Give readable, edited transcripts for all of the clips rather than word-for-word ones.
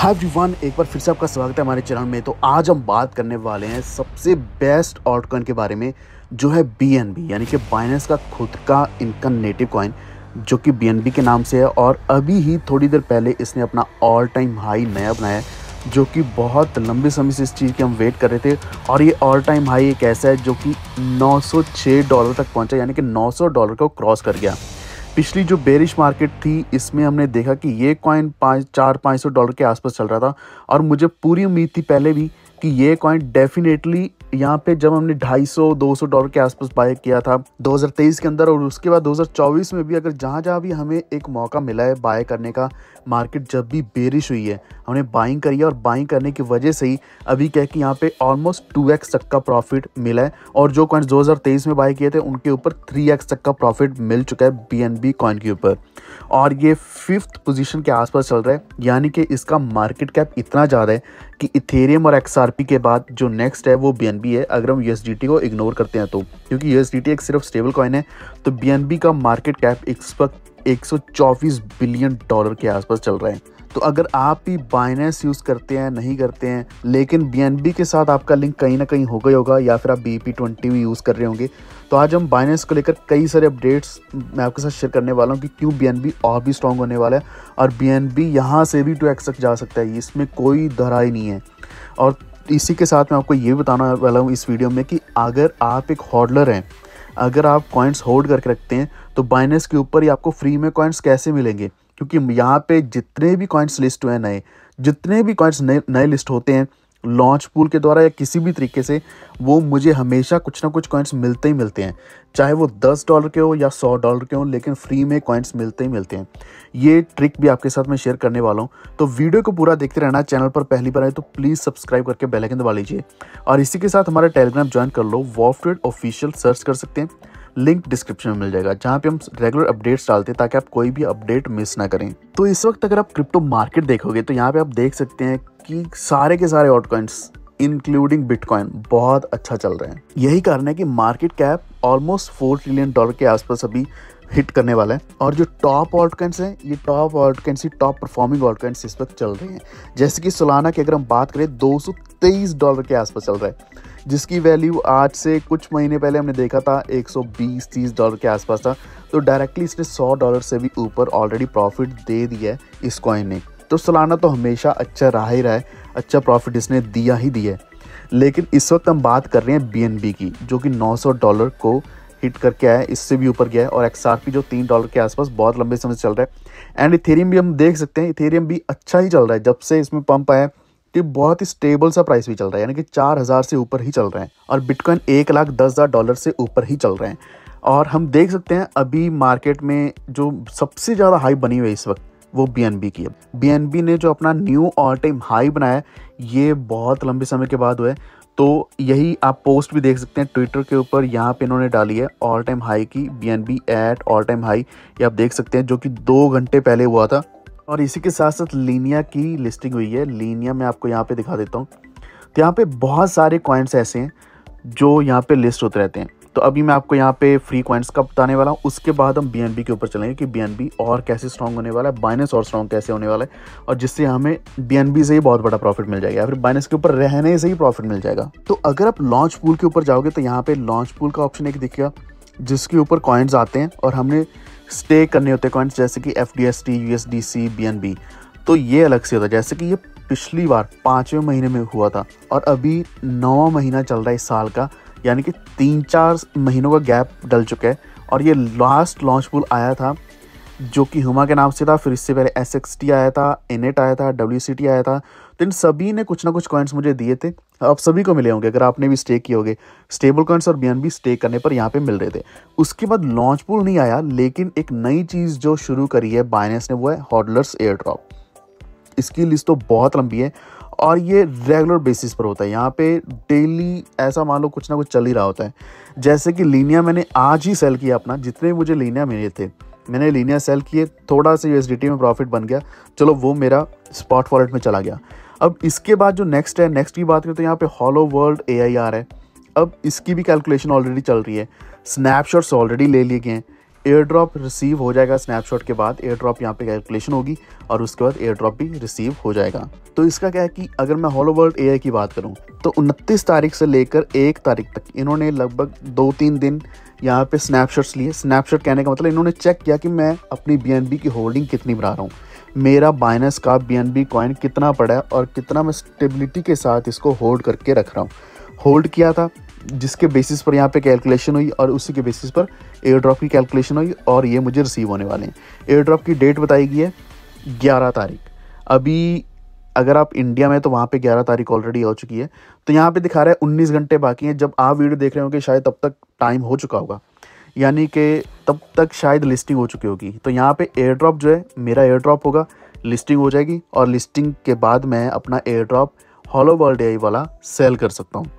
Hi everyone, एक बार फिर से आपका स्वागत है हमारे चैनल में। तो आज हम बात करने वाले हैं सबसे बेस्ट ऑल्टकॉइन के बारे में, जो है BNB, यानी कि बाइनेंस का खुद का इनका नेटिव कॉइन, जो कि BNB के नाम से है। और अभी ही थोड़ी देर पहले इसने अपना ऑल टाइम हाई नया बनाया है, जो कि बहुत लंबे समय से इस चीज़ की हम वेट कर रहे थे। और ये ऑल टाइम हाई एक ऐसा है जो कि $906 तक पहुंचा, यानी कि $900 को क्रॉस कर गया। पिछली जो बेरिश मार्केट थी, इसमें हमने देखा कि ये कॉइन $500 के आसपास चल रहा था। और मुझे पूरी उम्मीद थी पहले भी कि ये कॉइन डेफिनेटली यहाँ पे, जब हमने $250-200 के आसपास बाय किया था 2023 के अंदर, और उसके बाद 2024 में भी, अगर जहाँ भी हमें एक मौका मिला है बाय करने का, मार्केट जब भी बेरिश हुई है हमने बाइंग करी है। और बाइंग करने की वजह से ही अभी क्या है कि यहाँ पे ऑलमोस्ट 2x तक का प्रॉफिट मिला है। और जो कॉइन्स 2023 में बाय किए थे उनके ऊपर 3x तक का प्रॉफिट मिल चुका है BNB कॉइन के ऊपर। और ये 5th पोजीशन के आसपास चल रहा है, यानी कि इसका मार्केट कैप इतना ज़्यादा है कि इथेरियम और XRP के बाद जो नेक्स्ट है वो BNB है, अगर हम USDT को इग्नोर करते हैं तो। क्योंकि USDT एक सिर्फ स्टेबल कॉइन है, तो BNB का मार्केट कैप इस वक्त $124 बिलियन के आसपास चल रहा है। तो अगर आप भी बाइनेंस यूज़ करते हैं, नहीं करते हैं, लेकिन BNB के साथ आपका लिंक कहीं ना कहीं हो गया होगा, या फिर आप BEP20 भी यूज़ कर रहे होंगे, तो आज हम बाइनेंस को लेकर कई सारे अपडेट्स मैं आपके साथ शेयर करने वाला हूं कि क्यों BNB और भी स्ट्रॉन्ग होने वाला है। और BNB यहां से भी 2x तक जा सकता है, इसमें कोई धराई नहीं है। और इसी के साथ मैं आपको ये बताना वाला हूँ इस वीडियो में कि अगर आप एक होल्डर हैं, अगर आप कॉइन्स होल्ड करके रखते हैं, तो बाइनेंस के ऊपर ही आपको फ्री में कॉइन्स कैसे मिलेंगे। क्योंकि यहाँ पे जितने भी कॉइन्स लिस्ट हुए हैं, जितने भी कॉइन्स नए लिस्ट होते हैं लॉन्च पूल के द्वारा या किसी भी तरीके से, वो मुझे हमेशा कुछ ना कुछ कॉइन्स मिलते ही मिलते हैं, चाहे वो $10 के हो या $100 के हो, लेकिन फ्री में कॉइन्स मिलते ही मिलते हैं। ये ट्रिक भी आपके साथ मैं शेयर करने वाला हूँ, तो वीडियो को पूरा देखते रहना। चैनल पर पहली बार आए तो प्लीज़ सब्सक्राइब करके बेल आइकन दबा लीजिए। और इसी के साथ हमारा टेलीग्राम ज्वाइन कर लो, वॉफ्टेड ऑफिशियल सर्च कर सकते हैं, लिंक डिस्क्रिप्शन में मिल जाएगा, जहाँ पे हम रेगुलर अपडेट्स डालते हैं ताकि आप कोई भी अपडेट मिस ना करें। तो इस वक्त अगर आप क्रिप्टो मार्केट देखोगे तो यहाँ पे आप देख सकते हैं कि सारे के सारे ऑल्टकॉइन्स इंक्लूडिंग बिटकॉइन बहुत अच्छा चल रहे हैं। यही कारण है कि मार्केट कैप ऑलमोस्ट $4 ट्रिलियन के आसपास अभी हिट करने वाला है। और जो टॉप ऑल्टकॉइन्स हैं, ये टॉप ऑल्टकॉइन्स ही टॉप परफॉर्मिंग ऑल्टकॉइन्स इस वक्त चल रहे हैं। जैसे कि सोलाना की अगर हम बात करें, $223 के आसपास चल रहा है, जिसकी वैल्यू आज से कुछ महीने पहले हमने देखा था $120-130 के आसपास था। तो डायरेक्टली इसने $100 से भी ऊपर ऑलरेडी प्रॉफिट दे दिया है इस कॉइन ने। तो सोलाना तो हमेशा अच्छा रहा ही रहा है, अच्छा प्रॉफिट इसने दिया ही दिया है। लेकिन इस वक्त हम बात कर रहे हैं BNB की, जो कि $900 को हिट करके आया है, इससे भी ऊपर गया है। और XRP जो $3 के आसपास बहुत लंबे समय से चल रहा है। एंड इथेरियम भी हम देख सकते हैं, इथेरियम भी अच्छा ही चल रहा है। जब से इसमें पंप आया कि बहुत ही स्टेबल सा प्राइस भी चल रहा है, यानी कि 4000 से ऊपर ही चल रहे हैं। और बिटकॉइन $1,10,000 से ऊपर ही चल रहे हैं। और हम देख सकते हैं अभी मार्केट में जो सबसे ज़्यादा हाई बनी हुई है इस वक्त, वो BNB की है। BNB ने जो अपना न्यू ऑल टाइम हाई बनाया है, ये बहुत लंबे समय के बाद हुआ है। तो यही आप पोस्ट भी देख सकते हैं ट्विटर के ऊपर, यहाँ पे इन्होंने डाली है ऑल टाइम हाई की, BNB at all time high, ये आप देख सकते हैं, जो कि 2 घंटे पहले हुआ था। और इसी के साथ साथ लीनिया की लिस्टिंग हुई है। लीनिया मैं आपको यहाँ पे दिखा देता हूँ। तो यहाँ पे बहुत सारे कॉइन्स ऐसे हैं जो यहाँ पे लिस्ट होते रहते हैं। तो अभी मैं आपको यहाँ पे फ्री कॉइन्स का बताने वाला हूँ, उसके बाद हम BNB के ऊपर चलेंगे कि BNB और कैसे स्ट्रॉन्ग होने वाला है, बाइनेंस और स्ट्रॉन्ग कैसे होने वाला है, और जिससे हमें BNB से ही बहुत बड़ा प्रॉफिट मिल जाएगा, या फिर बाइनेंस के ऊपर रहने से ही प्रॉफिट मिल जाएगा। तो अगर आप लॉन्च पूल के ऊपर जाओगे तो यहाँ पे लॉन्च पूल का ऑप्शन एक दिखेगा, जिसके ऊपर कॉइन्स आते हैं और हमने स्टे करने होते हैं कॉइन्स, जैसे कि FDST, USDC, BNB। तो ये अलग से होता है। जैसे कि ये पिछली बार 5वें महीने में हुआ था, और अभी 9वां महीना चल रहा है इस साल का, यानी कि 3-4 महीनों का गैप डल चुका है। और ये लास्ट लॉन्च पूल आया था जो कि हुमा के नाम से था, फिर इससे पहले SXT आया था, इनेट आया था, WCT आया था। तो इन सभी ने कुछ ना कुछ कॉइन्स मुझे दिए थे, आप सभी को मिले होंगे अगर आपने भी स्टे किए होंगे। स्टेबल कॉइन्स और BNB स्टे करने पर यहाँ पे मिल रहे थे। उसके बाद लॉन्च पूल नहीं आया, लेकिन एक नई चीज़ जो शुरू करी है बाइनेंस ने, वो है हॉडलर्स एयर ड्रॉप। इसकी लिस्ट तो बहुत लंबी है और ये रेगुलर बेसिस पर होता है। यहाँ पे डेली ऐसा मान लो कुछ ना कुछ चल ही रहा होता है। जैसे कि लीनिया मैंने आज ही सेल किया अपना, जितने मुझे लीनिया मिले थे मैंने लीनिया सेल किए, थोड़ा सा USDT में प्रॉफिट बन गया, चलो वो मेरा स्पॉट वॉलेट में चला गया। अब इसके बाद जो नेक्स्ट है, नेक्स्ट की बात करें तो यहाँ पे हॉलो वर्ल्ड AIR है। अब इसकी भी कैलकुलेशन ऑलरेडी चल रही है, स्नैपशॉट्स ऑलरेडी ले लिए गए हैं, एयर ड्रॉप रिसीव हो जाएगा स्नैपशॉट के बाद, एयर ड्रॉप यहाँ पे कैलकुलेशन होगी और उसके बाद एयर ड्रॉप भी रिसीव हो जाएगा। तो इसका क्या है कि अगर मैं होलो वर्ल्ड एआई की बात करूँ तो 29 तारीख से लेकर 1 तारीख तक इन्होंने लगभग 2-3 दिन यहाँ पे स्नैपशॉट्स लिए। स्नैपशॉट कहने का मतलब इन्होंने चेक किया कि मैं अपनी BNB की होल्डिंग कितनी बढ़ा रहा हूँ, मेरा बाइनेंस का BNB कॉइन कितना पड़ा है और कितना मैं स्टेबिलिटी के साथ इसको होल्ड करके रख रहा हूँ। होल्ड किया था जिसके बेसिस पर यहाँ पे कैलकुलेशन हुई और उसी के बेसिस पर एयर ड्रॉप की कैलकुलेशन हुई और ये मुझे रिसीव होने वाले हैं। एयर ड्रॉप की डेट बताई गई है 11 तारीख। अभी अगर आप इंडिया में तो वहाँ पे 11 तारीख ऑलरेडी हो चुकी है, तो यहाँ पे दिखा रहा है 19 घंटे बाकी हैं। जब आप वीडियो देख रहे होंगे शायद तब तक टाइम हो चुका होगा, यानी कि तब तक शायद लिस्टिंग हो चुकी होगी। तो यहाँ पे एयर ड्रॉप जो है मेरा एयर ड्रॉप होगा, लिस्टिंग हो जाएगी और लिस्टिंग के बाद मैं अपना एयर ड्रॉप होलो वर्ल्ड एआई वाला सेल कर सकता हूँ।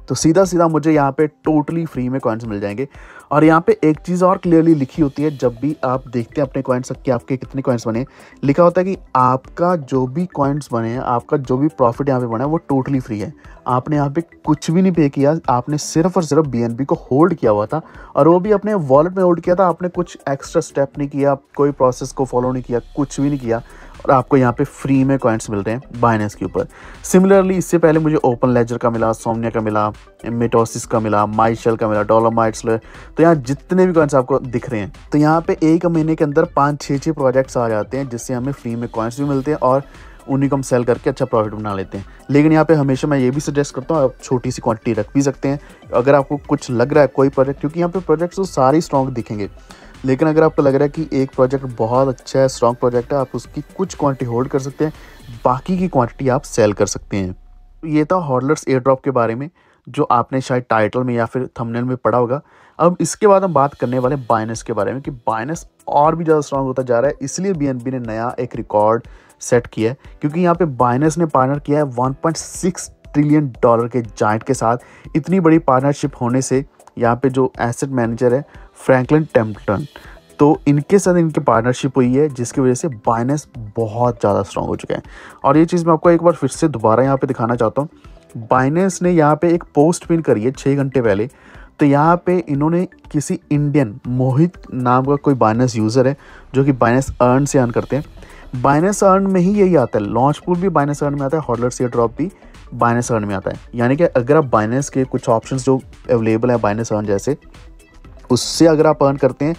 तो सीधा सीधा मुझे यहाँ पे टोटली फ्री में कॉइन्स मिल जाएंगे। और यहाँ पे एक चीज़ और क्लियरली लिखी होती है, जब भी आप देखते हैं अपने कॉइन्स कि आपके कितने कॉइन्स बने, लिखा होता है कि आपका जो भी कॉइन्स बने हैं, आपका जो भी प्रॉफिट यहाँ पे बना है वो टोटली फ्री है। आपने यहाँ पे कुछ भी नहीं पे किया, आपने सिर्फ और सिर्फ BNB को होल्ड किया हुआ था और वो भी अपने वॉलेट में होल्ड किया था। आपने कुछ एक्स्ट्रा स्टेप नहीं किया, कोई प्रोसेस को फॉलो नहीं किया, कुछ भी नहीं किया और आपको यहाँ पे फ्री में कॉइन्स मिल रहे हैं बाइनेंस के ऊपर। सिमिलरली इससे पहले मुझे ओपन लेजर का मिला, सोमनिया का मिला, मेटोसिस का मिला, माइशेल का मिला, डॉलोमाइट्स। तो यहाँ जितने भी कॉइन्स आपको दिख रहे हैं, तो यहाँ पे एक महीने के अंदर 5-6 प्रोजेक्ट्स आ जाते हैं जिससे हमें फ्री में कॉइन्स भी मिलते हैं और उन्हीं को हम सेल करके अच्छा प्रॉफिट बना लेते हैं। लेकिन यहाँ पे हमेशा मैं ये भी सजेस्ट करता हूँ आप छोटी सी क्वांटिटी रख भी सकते हैं अगर आपको कुछ लग रहा है कोई प्रोजेक्ट, क्योंकि यहाँ पे प्रोजेक्ट्स तो सारे स्ट्रॉन्ग दिखेंगे। लेकिन अगर आपको लग रहा है कि एक प्रोजेक्ट बहुत अच्छा है, स्ट्रॉन्ग प्रोजेक्ट है, आप उसकी कुछ क्वांटिटी होल्ड कर सकते हैं, बाकी की क्वांटिटी आप सेल कर सकते हैं। ये था हॉडलर्स एयर ड्रॉप के बारे में जो आपने शायद टाइटल में या फिर थंबनेल में पढ़ा होगा। अब इसके बाद हम बात करने वाले बाइनेंस के बारे में कि बाइनेंस और भी ज़्यादा स्ट्रांग होता जा रहा है। इसलिए BNB ने नया एक रिकॉर्ड सेट किया है क्योंकि यहाँ पे बाइनेंस ने पार्टनर किया है $1.6 ट्रिलियन के जायंट के साथ। इतनी बड़ी पार्टनरशिप होने से यहाँ पे जो एसेट मैनेजर है फ्रैंकलिन टेम्पल्टन, तो इनके साथ इनकी पार्टनरशिप हुई है जिसकी वजह से बाइनेंस बहुत ज़्यादा स्ट्रांग हो चुका है। और ये चीज़ मैं आपको एक बार फिर से दोबारा यहाँ पे दिखाना चाहता हूँ। बाइनेंस ने यहाँ पे एक पोस्ट पिन करी है 6 घंटे पहले। तो यहाँ पे इन्होंने किसी इंडियन मोहित नाम का कोई बाइनेंस यूज़र है जो कि बाइनेंस अर्न से अर्न करते हैं। बाइनेंस अर्न में ही यही आता है, लॉन्च पूल भी बाइनेंस अर्न में आता है, हॉडलर्स एयर ड्रॉप भी बाइनेंस अर्न में आता है। यानी कि अगर आप बाइनेंस के कुछ ऑप्शंस जो अवेलेबल है बाइनेंस अर्न जैसे, उससे अगर आप अर्न करते हैं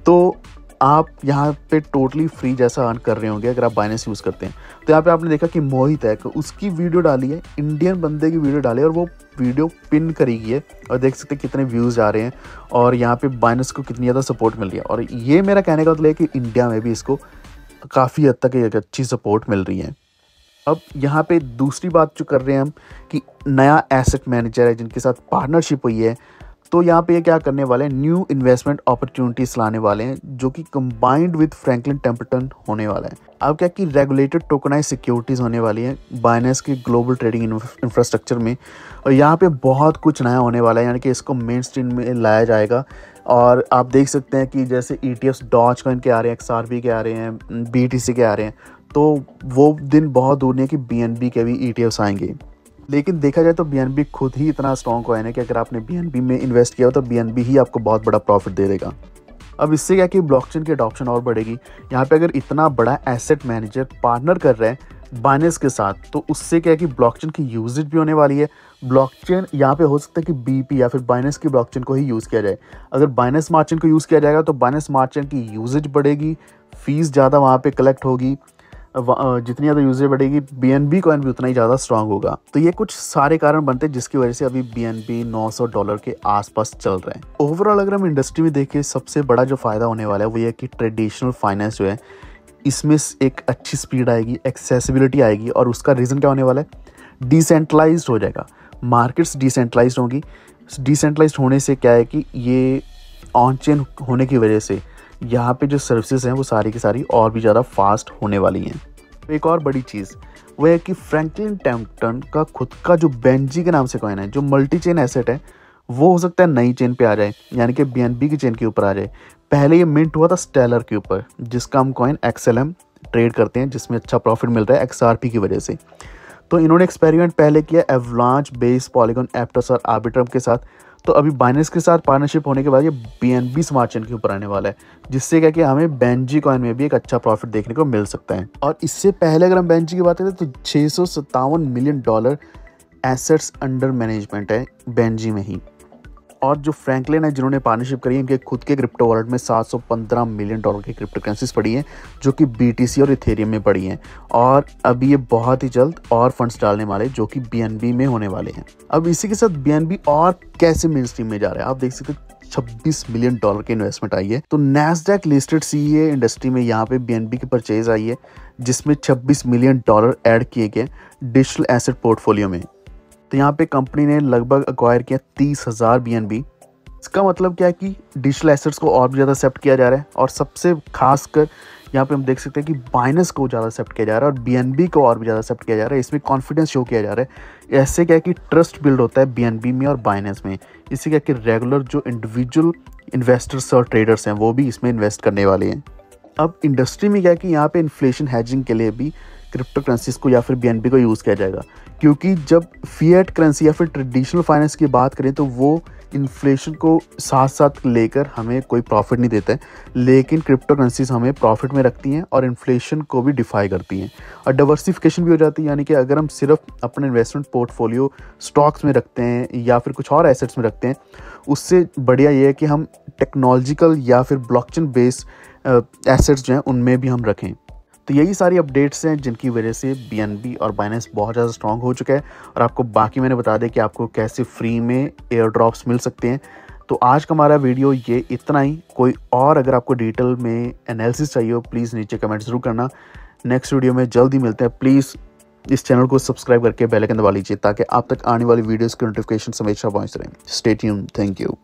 तो आप यहाँ पे टोटली फ्री जैसा अर्न कर रहे होंगे अगर आप बाइनेंस यूज़ करते हैं। तो यहाँ पे आपने देखा कि मोहित है, उसकी वीडियो डाली है, इंडियन बंदे की वीडियो डाली है और वो वीडियो पिन करी गई है और देख सकते हैं कितने व्यूज़ आ रहे हैं और यहाँ पे बाइनेंस को कितनी ज़्यादा सपोर्ट मिल रही है। और ये मेरा कहने का मतलब है कि इंडिया में भी इसको काफ़ी हद तक एक अच्छी सपोर्ट मिल रही है। अब यहाँ पे दूसरी बात जो कर रहे हैं हम कि नया एसेट मैनेजर है जिनके साथ पार्टनरशिप हुई है, तो यहाँ पे ये क्या करने वाले हैं, न्यू इन्वेस्टमेंट अपॉर्चुनिटीज लाने वाले हैं जो कि कंबाइंड विद फ्रैंकलिन टेम्पल्टन होने वाला है। अब क्या कि रेगुलेटेड टोकनाइज सिक्योरिटीज़ होने वाली हैं बाइनेंस के ग्लोबल ट्रेडिंग इंफ्रास्ट्रक्चर में। और यहाँ पे बहुत कुछ नया होने वाला है, यानी कि इसको मेन स्ट्रीम में लाया जाएगा। और आप देख सकते हैं कि जैसे ETFs डॉज कॉइन के आ रहे हैं, XRP के आ रहे हैं, BTC के आ रहे हैं, तो वो दिन बहुत दूर नहीं है कि BNB के भी ETFs आएंगे। लेकिन देखा जाए तो BNB खुद ही इतना स्ट्रॉन्ग कॉइन है कि अगर आपने BNB में इन्वेस्ट किया हो तो BNB ही आपको बहुत बड़ा प्रॉफिट दे देगा। अब इससे क्या कि ब्लॉकचेन की अडॉप्शन और बढ़ेगी। यहाँ पे अगर इतना बड़ा एसेट मैनेजर पार्टनर कर रहा है बाइनेंस के साथ, तो उससे क्या है कि ब्लॉकचेन की यूजेज भी होने वाली है। ब्लॉकचेन यहाँ पे हो सकता है कि BP या फिर बाइनेंस की ब्लॉकचेन को ही यूज़ किया जाए। अगर बाइनेंस स्मार्ट चेन को यूज़ किया जाएगा तो बाइनेंस स्मार्ट चेन की यूजेज बढ़ेगी, फीस ज़्यादा वहाँ पे कलेक्ट होगी, जितनी ज़्यादा यूजेज बढ़ेगी BNB कॉइन भी उतना ही ज़्यादा स्ट्रांग होगा। तो ये कुछ सारे कारण बनते हैं जिसकी वजह से अभी BNB $900 के आसपास चल रहा है। ओवरऑल अगर हम इंडस्ट्री में देखें, सबसे बड़ा जो फ़ायदा होने वाला है वो ये कि ट्रेडिशनल फाइनेंस जो है इसमें एक अच्छी स्पीड आएगी, एक्सेसिबिलिटी आएगी। और उसका रीज़न क्या होने वाला है, डिसेंट्रलाइज्ड हो जाएगा, मार्केट्स डिसेंट्रलाइज्ड होंगी। डिसेंट्रलाइज्ड होने से क्या है कि ये ऑन चेन होने की वजह से यहाँ पे जो सर्विसेज हैं वो सारी की सारी और भी ज़्यादा फास्ट होने वाली हैं। एक और बड़ी चीज़ वो है कि फ्रैंकलिन टेम्पल्टन का खुद का जो बेंजी के नाम से कॉइन है, जो मल्टी चेन एसेट है, वो हो सकता है नई चेन पे आ जाए, यानी कि BNB की चेन के ऊपर आ जाए। पहले ये मिंट हुआ था स्टेलर के ऊपर, जिसका हम कॉइन XLM ट्रेड करते हैं, जिसमें अच्छा प्रॉफिट मिल रहा है XRP की वजह से। तो इन्होंने एक्सपेरिमेंट पहले किया एवलांच बेस, पॉलीगॉन, एप्टस और आर्बिट्रम के साथ। तो अभी बाइनेंस के साथ पार्टनरशिप होने के बाद ये BNB स्मार्ट चेन के ऊपर आने वाला है, जिससे क्या कि हमें बेंजी कॉइन में भी एक अच्छा प्रॉफिट देखने को मिल सकता है। और इससे पहले अगर हम बेंजी की बात करें तो $657 मिलियन एसेट्स अंडर मैनेजमेंट है बेंजी में ही। और जो फ्रैंकलिन है जिन्होंने पार्टनरशिप करी है, इनके खुद के क्रिप्टो वॉलेट में $715 मिलियन की क्रिप्टो करेंसीज पड़ी हैं, जो कि BTC और इथेरियम में पड़ी हैं। और अभी ये बहुत ही जल्द और फंड्स डालने वाले जो कि BNB में होने वाले हैं। अब इसी के साथ BNB और कैसे मेन स्ट्रीम में जा रहा है आप देख सकते हैं, $26 मिलियन की इन्वेस्टमेंट आई है। तो नैस्डैक लिस्टेड CEA इंडस्ट्री में यहाँ पे BNB की परचेज आई है, जिसमें $26 मिलियन ऐड किए गए डिजिटल एसेट पोर्टफोलियो में। तो यहाँ पे कंपनी ने लगभग अक्वायर किया 30,000 BNB। इसका मतलब क्या है कि डिजिटल एसेट्स को और भी ज़्यादा एक्सेप्ट किया जा रहा है, और सबसे खास कर यहाँ पे हम देख सकते हैं कि बाइनेंस को ज़्यादा एक्सेप्ट किया जा रहा है और BNB को और भी ज़्यादा एक्सेप्ट किया जा रहा है। इसमें कॉन्फिडेंस शो किया जा रहा है। ऐसे क्या है कि ट्रस्ट बिल्ड होता है BNB में और बाइनेंस में। इससे क्या कि रेगुलर जो इंडिविजुअल इन्वेस्टर्स और ट्रेडर्स हैं वो भी इसमें इन्वेस्ट करने वाले हैं। अब इंडस्ट्री में क्या है कि यहाँ पे इन्फ्लेशन हैजिंग के लिए भी क्रिप्टो करेंसीज को या फिर BNB को यूज़ किया जाएगा, क्योंकि जब फिएट करेंसी या फिर ट्रेडिशनल फाइनेंस की बात करें तो वो इन्फ्लेशन को साथ साथ लेकर हमें कोई प्रॉफिट नहीं देता है, लेकिन क्रिप्टो करेंसीज हमें प्रॉफिट में रखती हैं और इन्फ्लेशन को भी डिफाई करती हैं और डाइवर्सिफिकेशन भी हो जाती है। यानी कि अगर हम सिर्फ अपने इन्वेस्टमेंट पोर्टफोलियो स्टॉक्स में रखते हैं या फिर कुछ और एसेट्स में रखते हैं, उससे बढ़िया ये है कि हम टेक्नोलॉजिकल या फिर ब्लॉकचेन बेस्ड एसेट्स जो हैं उनमें भी हम रखें। तो यही सारी अपडेट्स हैं जिनकी वजह से BNB और बाइनेंस बहुत ज़्यादा स्ट्रॉन्ग हो चुका है। और आपको बाकी मैंने बता दें कि आपको कैसे फ्री में एयर ड्रॉप्स मिल सकते हैं। तो आज का हमारा वीडियो ये इतना ही। कोई और अगर आपको डिटेल में एनालिसिस चाहिए हो प्लीज़ नीचे कमेंट ज़रूर करना। नेक्स्ट वीडियो में जल्दी मिलते हैं। प्लीज़ इस चैनल को सब्सक्राइब करके बेल आइकन दबा लीजिए ताकि आप तक आने वाली वीडियोज़ की नोटिफिकेशन हमेशा पहुँच रहे। Stay tuned. Thank you.